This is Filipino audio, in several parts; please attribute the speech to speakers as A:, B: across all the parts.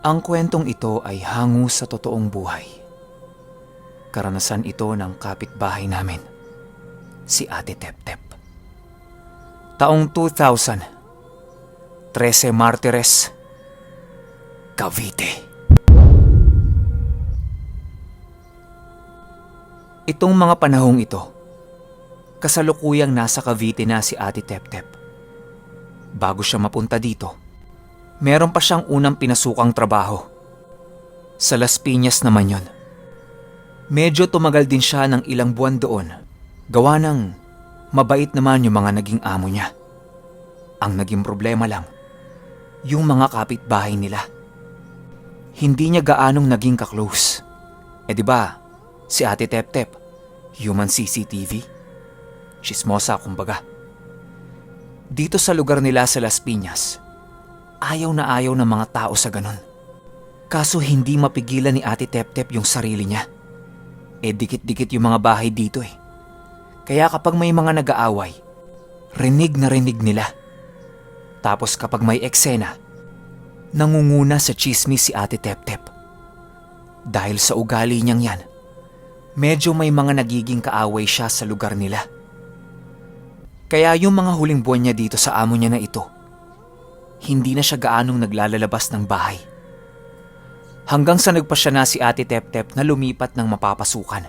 A: Ang kwentong ito ay hango sa totoong buhay. Karanasan ito ng kapitbahay namin, si Ate Tep-Tep. Taong 2000, 13 Martires, Cavite. Itong mga panahong ito, kasalukuyang nasa Cavite na si Ate Tep-Tep. Bago siya mapunta dito, meron pa siyang unang pinasukang trabaho. Sa Las Piñas naman yon. Medyo tumagal din siya ng ilang buwan doon. Gawa ng mabait naman yung mga naging amo niya. Ang naging problema lang, yung mga kapitbahay nila. Hindi niya gaanong naging ka-close. Di ba, si Ate Tep-Tep, human CCTV? Chismosa kumbaga. Dito sa lugar nila sa Las Piñas, ayaw na ayaw ng mga tao sa ganon. Kaso hindi mapigilan ni Ate Tep-Tep yung sarili niya. Dikit-dikit yung mga bahay dito eh. Kaya kapag may mga nag-aaway, rinig na rinig nila. Tapos kapag may eksena, nangunguna sa chismis si Ate Tep-Tep. Dahil sa ugali niyang yan, medyo may mga nagiging kaaway siya sa lugar nila. Kaya yung mga huling buwan niya dito sa amo niya na ito, hindi na siya gaanong naglalalabas ng bahay. Hanggang sa nagpasya na si Ate Tep-Tep na lumipat ng mapapasukan.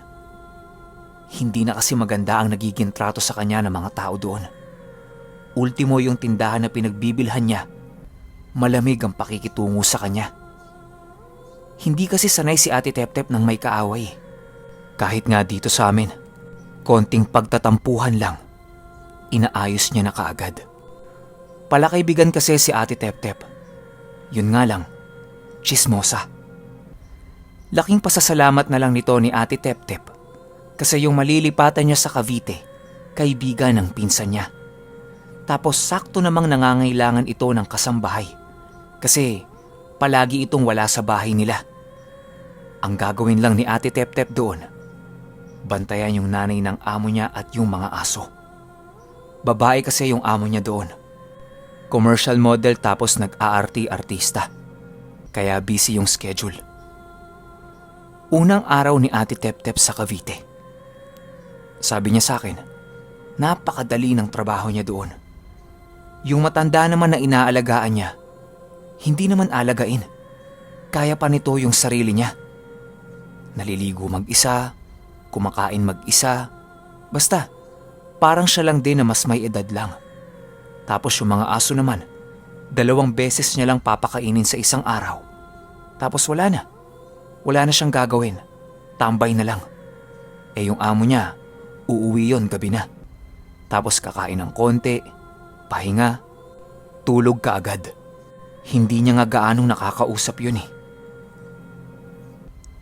A: Hindi na kasi maganda ang nagiging trato sa kanya ng mga tao doon. Ultimo yung tindahan na pinagbibilhan niya, malamig ang pakikitungo sa kanya. Hindi kasi sanay si Ate Tep-Tep ng may kaaway. Kahit nga dito sa amin, konting pagtatampuhan lang, inaayos niya na kaagad. Palakaibigan kasi si Ate Tep-Tep. Yun nga lang, chismosa. Laking pasasalamat na lang nito ni Ate Tep-Tep kasi yung malilipatan niya sa Cavite, kaibigan ng pinsan niya. Tapos sakto namang nangangailangan ito ng kasambahay kasi palagi itong wala sa bahay nila. Ang gagawin lang ni Ate Tep-Tep doon, bantayan yung nanay ng amo niya at yung mga aso. Babae kasi yung amo niya doon. Commercial model tapos nag-aarti-artista. Kaya busy yung schedule. Unang araw ni Ate Tep-Tep sa Cavite. Sabi niya sa akin, napakadali ng trabaho niya doon. Yung matanda naman na inaalagaan niya, hindi naman alagain. Kaya pa nito yung sarili niya. Naliligo mag-isa, kumakain mag-isa. Basta, parang siya lang din na mas may edad lang. Tapos yung mga aso naman, 2 beses niya lang papakainin sa isang araw. Tapos wala na. Wala na siyang gagawin. Tambay na lang. Yung amo niya, uuwi yon gabi na. Tapos kakain ng konti, pahinga, tulog ka agad. Hindi niya nga gaanong nakakausap yun eh.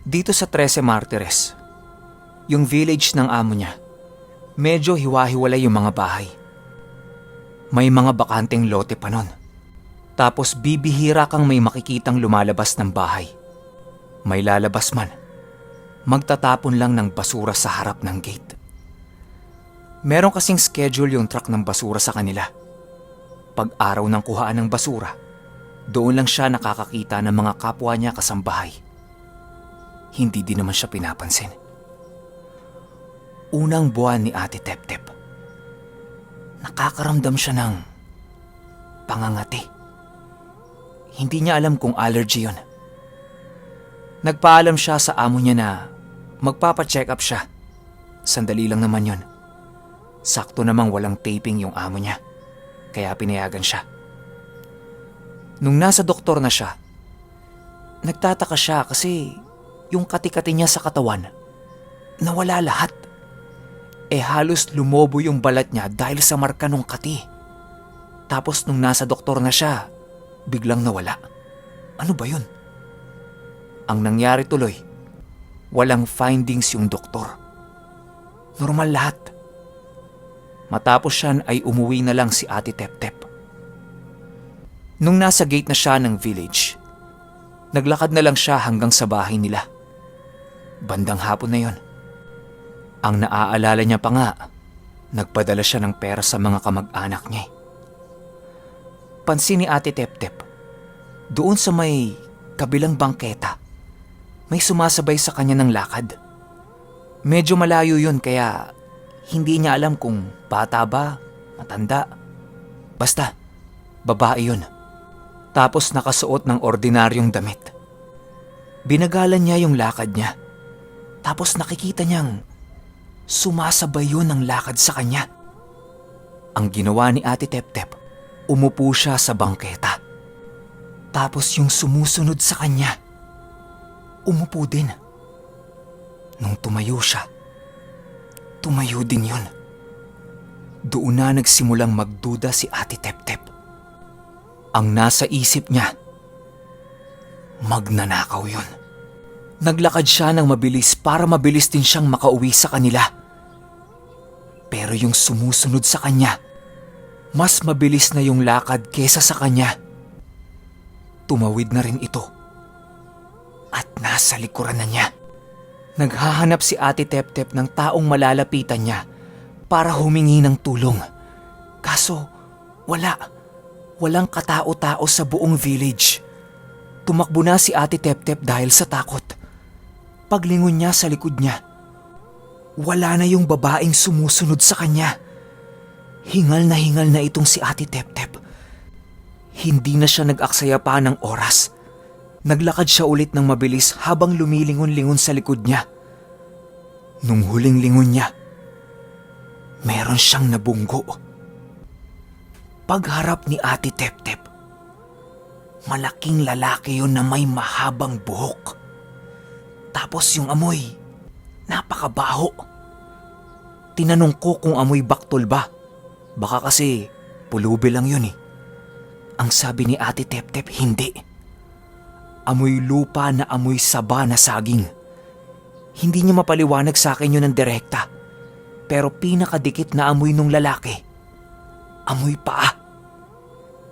A: Dito sa 13 Martires, yung village ng amo niya, medyo hiwa-hiwalay yung mga bahay. May mga bakanteng lote pa nun. Tapos bibihira kang may makikitang lumalabas ng bahay. May lalabas man, magtatapon lang ng basura sa harap ng gate. Meron kasing schedule yung truck ng basura sa kanila. Pag araw ng kuhaan ng basura, doon lang siya nakakakita ng mga kapwa niya kasambahay. Hindi din naman siya pinapansin. Unang buwan ni Ate Tep-Tep, nakakaramdam siya ng pangangati. Hindi niya alam kung allergy yun. Nagpaalam siya sa amo niya na magpapa-check up siya. Sandali lang naman yun. Sakto namang walang taping yung amo niya, kaya pinayagan siya. Nung nasa doktor na siya, nagtataka siya kasi yung kati-kati niya sa katawan, nawala lahat. Halos lumobo yung balat niya dahil sa marka nung kati. Tapos nung nasa doktor na siya, biglang nawala. Ano ba yun? Ang nangyari tuloy, walang findings yung doktor. Normal lahat. Matapos siyan ay umuwi na lang si Ate Tep-Tep. Nung nasa gate na siya ng village, naglakad na lang siya hanggang sa bahay nila. Bandang hapon na yon. Ang naaalala niya pa nga, nagpadala siya ng pera sa mga kamag-anak niya. Pansin ni Ate Tep-Tep, doon sa may kabilang bangketa, may sumasabay sa kanya ng lakad. Medyo malayo yun kaya hindi niya alam kung bata ba, matanda. Basta, babae yun. Tapos nakasuot ng ordinaryong damit. Binagalan niya yung lakad niya. Tapos nakikita niyang sumasabay yun ng lakad sa kanya. Ang ginawa ni Ate Tep-Tep, umupo siya sa bangketa. Tapos yung sumusunod sa kanya, umupo din. Nung tumayo siya, tumayo din yun. Doon na nagsimulang magduda si Ate Tep-Tep. Ang nasa isip niya, magnanakaw yun. Naglakad siya ng mabilis para mabilis din siyang makauwi sa kanila. Pero yung sumusunod sa kanya, mas mabilis na yung lakad kesa sa kanya. Tumawid na rin ito. At nasa likuran na niya. Naghahanap si Ate Tep-Tep ng taong malalapitan niya para humingi ng tulong. Kaso walang katao-tao sa buong village. Tumakbo na si Ate Tep-Tep dahil sa takot. Paglingon niya sa likod niya, wala na yung babaeng sumusunod sa kanya. Hingal na itong si Ate Tep-Tep. Hindi na siya nag-aksaya pa ng oras. Naglakad siya ulit ng mabilis habang lumilingon-lingon sa likod niya. Nung huling lingon niya, meron siyang nabunggo. Pagharap ni Ate Tep-Tep, malaking lalaki yun na may mahabang buhok. Tapos yung amoy, napakabaho. Tinanong ko kung amoy baktol ba. Baka kasi pulubi lang yun eh. Ang sabi ni Ate Tep-Tep, hindi. Amoy lupa na amoy saba na saging. Hindi niya mapaliwanag sa akin yun ng direkta. Pero pinakadikit na amoy nung lalaki, amoy paa.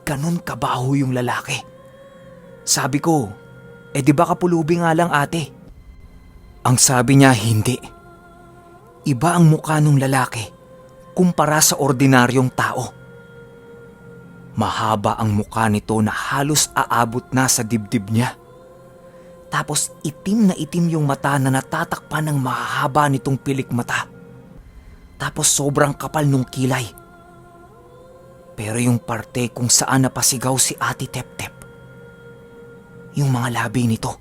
A: Ganon kabaho yung lalaki. Sabi ko, di ba kapulubi nga lang ate? Ang sabi niya, hindi. Iba ang mukha nung lalaki kumpara sa ordinaryong tao. Mahaba ang mukha nito na halos aabot na sa dibdib niya. Tapos itim na itim yung mata na natatakpan ng mahaba nitong pilik mata. Tapos sobrang kapal nung kilay. Pero yung parte kung saan napasigaw si Ate Tep-Tep, yung mga labi nito.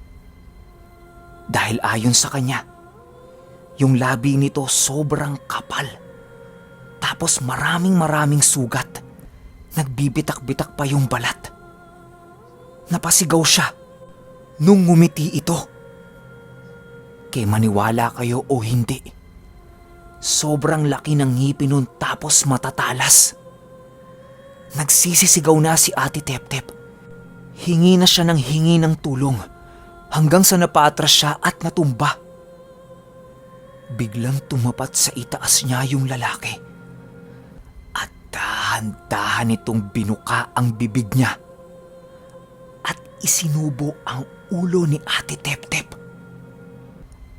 A: Dahil ayon sa kanya, yung labi nito sobrang kapal. Tapos maraming sugat. Nagbibitak-bitak pa yung balat. Napasigaw siya nung ngumiti ito. Kay maniwala kayo o hindi, sobrang laki ng ngipin nun tapos matatalas. Nagsisisigaw na si Ate Tep-Tep. Hingi na siya ng hingi ng tulong hanggang sa napaatras siya at natumba. Biglang tumapat sa itaas niya yung lalaki at dahan-dahan itong binuka ang bibig niya at isinubo ang ulo ni Ate Tep-Tep.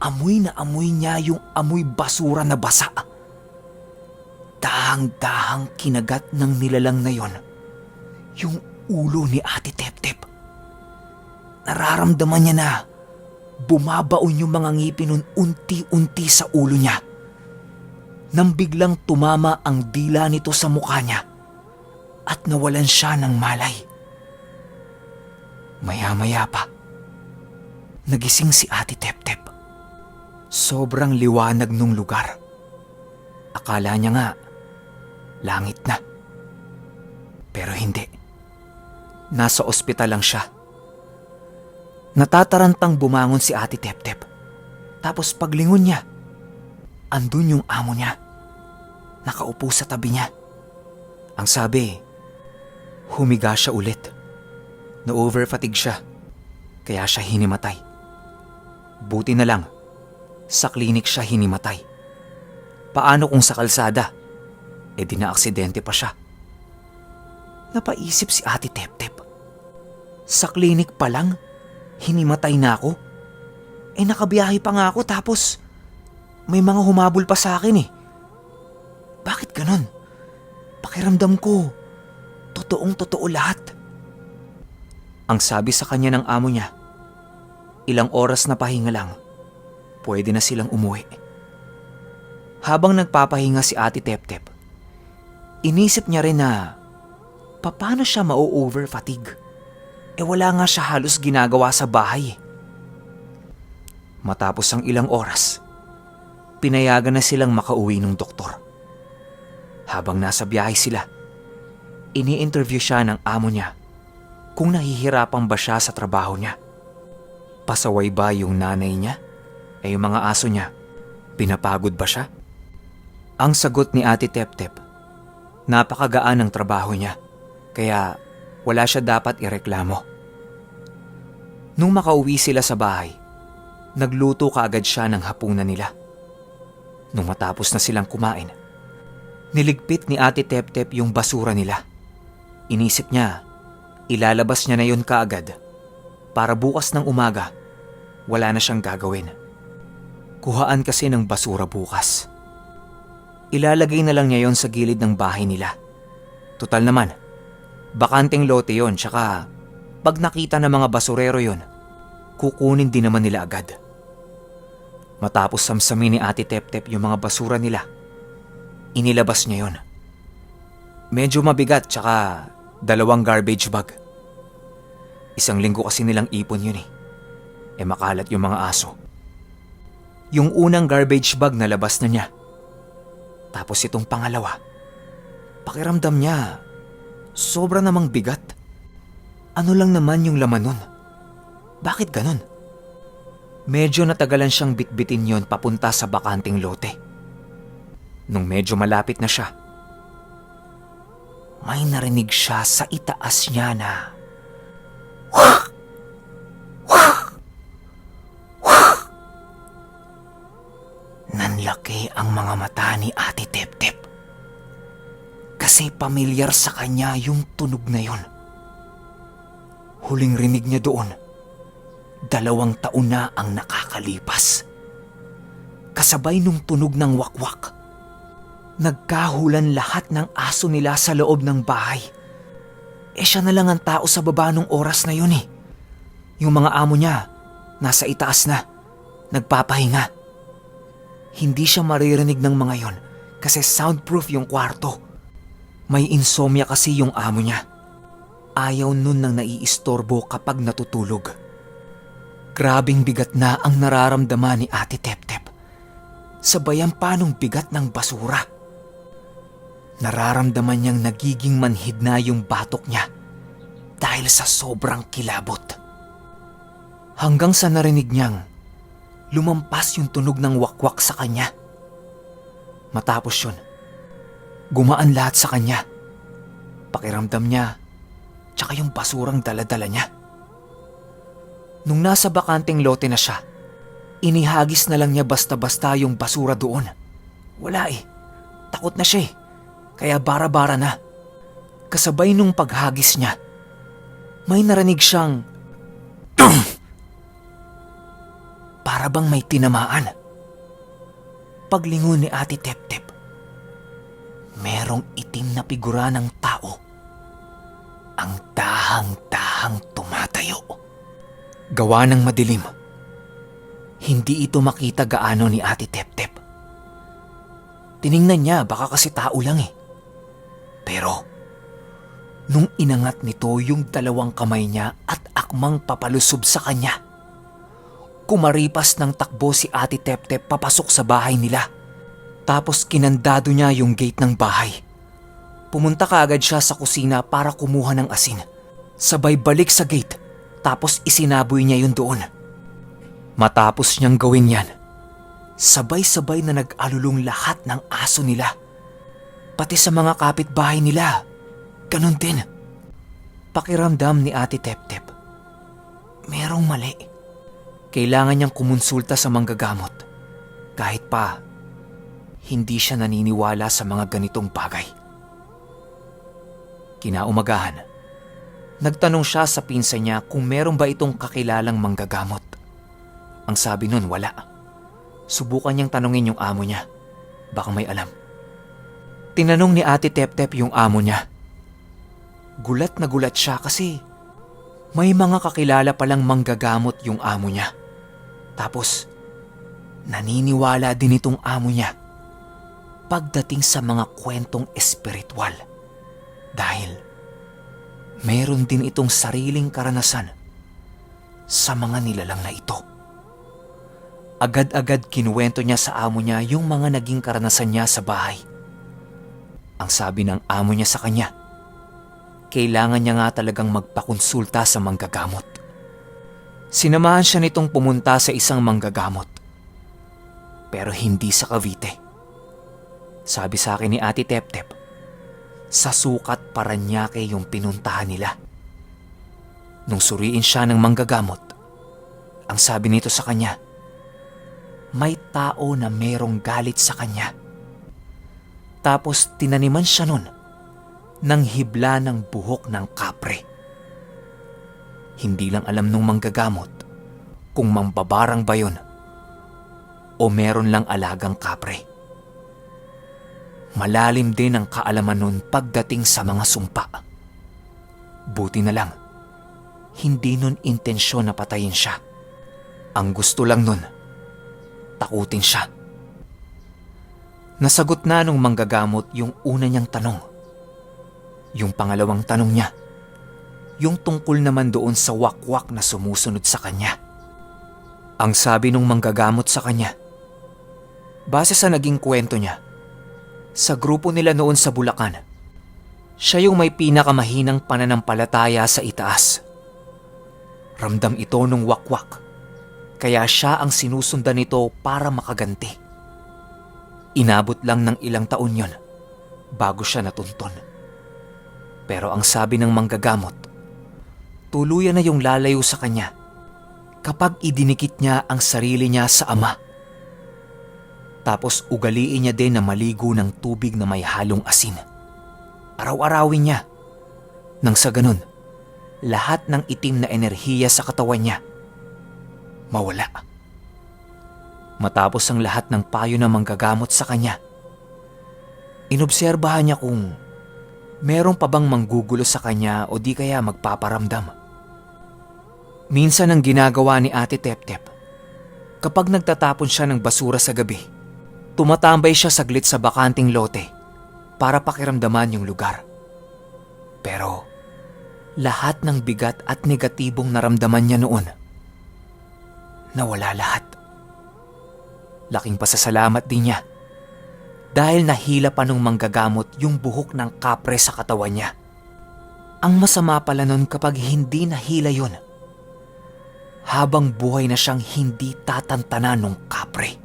A: Amoy na amoy niya yung amoy basura na basa. Dahang-dahang kinagat ng nilalang na yon yung ulo ni Ate Tep-Tep. Nararamdaman niya na bumabaon yung mga ngipin nun unti-unti sa ulo niya. Nang biglang tumama ang dila nito sa mukha niya at nawalan siya ng malay. Maya-maya pa, nagising si Ate Tep-Tep. Sobrang liwanag nung lugar. Akala niya nga, langit na. Pero hindi. Nasa ospital lang siya. Natatarantang bumangon si Ate Tep-Tep. Tapos paglingon niya, andun yung amo niya. Nakaupo sa tabi niya. Ang sabi, humiga siya ulit. Na-overfatigue siya. Kaya siya hinimatay. Buti na lang, sa klinik siya hinimatay. Paano kung sa kalsada? Di na-aksidente pa siya. Napaisip si Ate Tep-Tep. Sa klinik pa lang, hinimatay na ako? Nakabiyahe pa nga ako tapos may mga humabol pa sa akin eh. Bakit ganon? Pakiramdam ko, totoong-totoo lahat. Ang sabi sa kanya ng amo niya, ilang oras na pahinga lang, pwede na silang umuwi. Habang nagpapahinga si Ate Tep-Tep, inisip niya rin na paano siya ma-over-fatigue? Wala nga siya halos ginagawa sa bahay. Matapos ang ilang oras, pinayagan na silang makauwi ng doktor. Habang nasa biyahe sila, ini-interview siya ng amo niya kung nahihirapan ba siya sa trabaho niya. Pasaway ba yung nanay niya? Yung mga aso niya, pinapagod ba siya? Ang sagot ni Ate Tep-Tep, napakagaan ng trabaho niya, kaya wala siya dapat ireklamo. Nung makauwi sila sa bahay, nagluto kaagad siya ng hapunan nila. Nung matapos na silang kumain, niligpit ni Ate Tep-Tep yung basura nila. Inisip niya, ilalabas niya na yun kaagad para bukas ng umaga, wala na siyang gagawin. Kuhaan kasi ng basura bukas. Ilalagay na lang niya yon sa gilid ng bahay nila. Tutal naman, bakanting lote yon, tsaka pag nakita ng mga basurero yon, kukunin din naman nila agad. Matapos samsamin ni Ate Tep-Tep yung mga basura nila, inilabas niya yon. Medyo mabigat, tsaka 2 garbage bag. 1 linggo kasi nilang ipon yun eh. Makalat yung mga aso. Yung unang garbage bag na labas na niya. Tapos itong pangalawa, pakiramdam niya, sobra namang bigat. Ano lang naman yung laman nun? Bakit ganun? Medyo natagalan siyang bitbitin yon papunta sa bakanting lote. Nung medyo malapit na siya, may narinig siya sa itaas niya na "Wah! Wah! Wah!" Nanlaki ang mga mata ni Ate Tep-Tep. Kasi pamilyar sa kanya yung tunog na yon. Huling rinig niya doon, 2 taon na ang nakakalipas. Kasabay nung tunog ng wakwak, nagkahulan lahat ng aso nila sa loob ng bahay. Siya na lang ang tao sa baba nung oras na yun eh. Yung mga amo niya, nasa itaas na, nagpapahinga. Hindi siya maririnig ng mga yon kasi soundproof yung kwarto. May insomnia kasi yung amo niya. Ayaw nun nang naiistorbo kapag natutulog. Grabing bigat na ang nararamdaman ni Ate Tep-Tep. Sabayan pa nung bigat ng basura. Nararamdaman niyang nagiging manhid na yung batok niya dahil sa sobrang kilabot. Hanggang sa narinig niyang lumampas yung tunog ng wakwak sa kanya. Matapos yun, gumaan lahat sa kanya. Pakiramdam niya, tsaka yung basurang daladala niya. Nung nasa bakanting lote na siya, inihagis na lang niya basta-basta yung basura doon. Wala eh, takot na siya eh. Kaya bara-bara na. Kasabay nung paghagis niya, may narinig siyang para bang may tinamaan. Paglingon ni Ate Tep-Tep, merong itim na figura ng tao ang dahang-dahang tumatayo. Gawa ng madilim, hindi ito makita gaano ni Ate Tep-Tep. Tiningnan niya, baka kasi tao lang eh. Pero, nung inangat nito yung 2 kamay niya at akmang papalusob sa kanya, kumaripas ng takbo si Ate Tep-Tep papasok sa bahay nila. Tapos kinandado niya yung gate ng bahay. Pumunta kaagad siya sa kusina para kumuha ng asin. Sabay balik sa gate, tapos isinaboy niya yun doon. Matapos niyang gawin yan, sabay-sabay na nag-alulong lahat ng aso nila. Pati sa mga kapitbahay nila, ganun din. Pakiramdam ni Ate Tep-Tep, merong mali. Kailangan niyang kumonsulta sa manggagamot. Kahit pa, hindi siya naniniwala sa mga ganitong bagay. Kinaumagahan, nagtanong siya sa pinsan niya kung meron ba itong kakilalang manggagamot. Ang sabi nun, wala. Subukan niyang tanungin yung amo niya. Baka may alam. Tinanong ni Ate Tep-Tep yung amo niya. Gulat na gulat siya kasi may mga kakilala palang manggagamot yung amo niya. Tapos, naniniwala din itong amo niya pagdating sa mga kwentong espiritual dahil meron din itong sariling karanasan sa mga nilalang na ito. Agad-agad kinuwento niya sa amo niya yung mga naging karanasan niya sa bahay. Ang sabi ng amo niya sa kanya, kailangan niya nga talagang magpakonsulta sa manggagamot. Sinamahan siya nitong pumunta sa isang manggagamot. Pero hindi sa Cavite. Sabi sa akin ni Ate Tep-Tep, sa Sucat, Parañaque yung pinuntahan nila. Nung suriin siya ng manggagamot, ang sabi nito sa kanya, may tao na merong galit sa kanya. Tapos tinaniman siya nun ng hibla ng buhok ng kapre. Hindi lang alam nung manggagamot kung mambabarang ba yun o meron lang alagang kapre. Malalim din ang kaalaman nun pagdating sa mga sumpa. Buti na lang, hindi nun intensyon na patayin siya. Ang gusto lang nun, takutin siya. Nasagot na nung manggagamot yung una niyang tanong. Yung pangalawang tanong niya, yung tungkol naman doon sa wakwak na sumusunod sa kanya. Ang sabi nung manggagamot sa kanya, base sa naging kwento niya, sa grupo nila noon sa Bulacan, siya yung may pinakamahinang pananampalataya sa itaas. Ramdam ito nung wakwak, kaya siya ang sinusundan nito para makaganti. Inabot lang ng ilang taon yon bago siya natuntun. Pero ang sabi ng manggagamot, tuluyan na yung lalayo sa kanya kapag idinikit niya ang sarili niya sa Ama. Tapos ugaliin niya din na maligo ng tubig na may halong asin. Araw-arawin niya. Nang sa ganun, lahat ng itim na enerhiya sa katawan niya mawala. Matapos ang lahat ng payo na manggagamot sa kanya, inobserbahan niya kung meron pa bang manggugulo sa kanya o di kaya magpaparamdam. Minsan ang ginagawa ni Ate Tep-Tep, kapag nagtatapon siya ng basura sa gabi, tumatambay siya saglit sa bakanting lote para pakiramdaman yung lugar. Pero lahat ng bigat at negatibong naramdaman niya noon, nawala lahat. Laking pasasalamat din niya dahil nahila pa nung manggagamot yung buhok ng kapre sa katawan niya. Ang masama pala nun kapag hindi nahila yun, habang buhay na siyang hindi tatantanan nung kapre.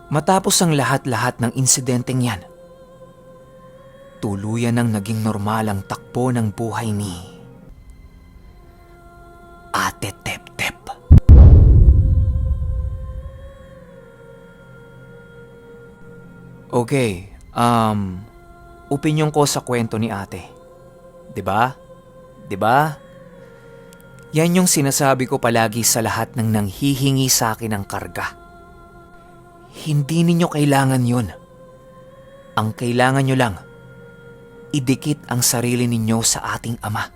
A: Matapos ang lahat-lahat ng insidenteng yan, tuluyan ang naging normal ang takbo ng buhay ni Ate Tep-Tep. Okay, opinyon ko sa kwento ni ate. 'Di ba? 'Di ba? Yan yung sinasabi ko palagi sa lahat ng nanghihingi sa akin ng karga. Hindi ninyo kailangan yun. Ang kailangan nyo lang, idikit ang sarili ninyo sa ating Ama.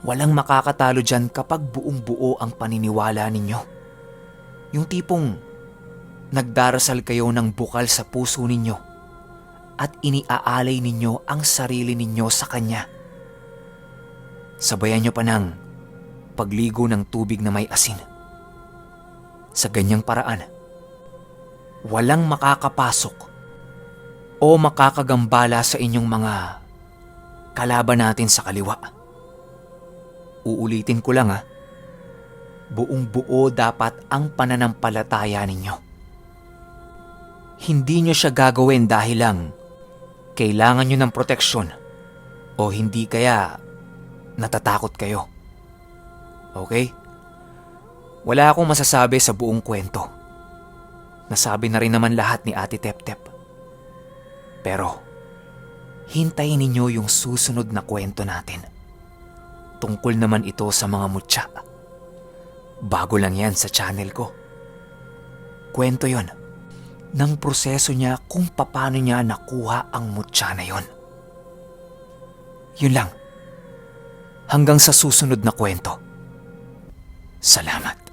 A: Walang makakatalo dyan kapag buong buo ang paniniwala ninyo. Yung tipong nagdarasal kayo ng bukal sa puso ninyo at iniaalay ninyo ang sarili ninyo sa Kanya. Sabayan nyo pa ng pagligo ng tubig na may asin. Sa ganyang paraan, walang makakapasok o makakagambala sa inyong mga kalaban natin sa kaliwa. Uulitin ko lang buong buo dapat ang pananampalataya ninyo. Hindi nyo siya gagawin dahil lang kailangan nyo ng proteksyon o hindi kaya natatakot kayo. Okay? Wala akong masasabi sa buong kwento. Nasabi na rin naman lahat ni Ate Tep-Tep. Pero, hintayin ninyo yung susunod na kwento natin. Tungkol naman ito sa mga mutya. Bago lang yan sa channel ko. Kwento yon ng proseso niya kung paano niya nakuha ang mutya na yon. Yun lang. Hanggang sa susunod na kwento. Salamat.